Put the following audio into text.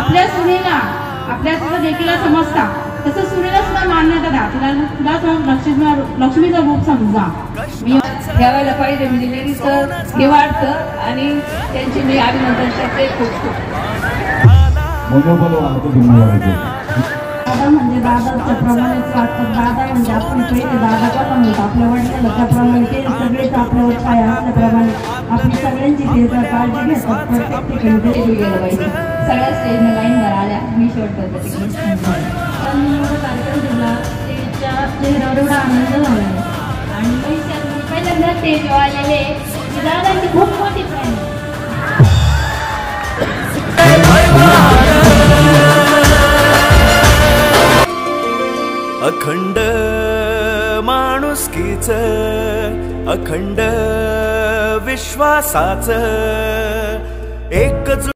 आपल्या सुनेला आपल्या देखील समजता तसं सुनेला सुद्धा मान्यता द्या. तुला लक्ष्मीचं रूप समजा. मी घ्यावायला पाहिजे म्हणजे लेडीजचं हे वाटतं आणि त्यांची मी अभिनंदन करते. खूप खूप दादा म्हणजे दादाच्या प्रमाणेच वाटतात. दादा म्हणजे आपण पहिले दादा कसा म्हणतो आपल्या वडिलांना त्याप्रमाणे ते सगळेच आपल्यावर काय असल्याप्रमाणे आपली सगळ्यांची ते काळजी घेतात. प्रत्येक ठिकाणी ते गेलं पाहिजे. सगळ्या स्टेजने लाईनवर आल्या. मी शेवट करते कार्यक्रम दिला स्टेजच्या चेहऱ्यावर एवढा आनंद झाला आणि पहिल्यांदा स्टेजवर आलेले दादांची खूप मोठी फॅन. अखंड माणुसकीच अखंड विश्वासाच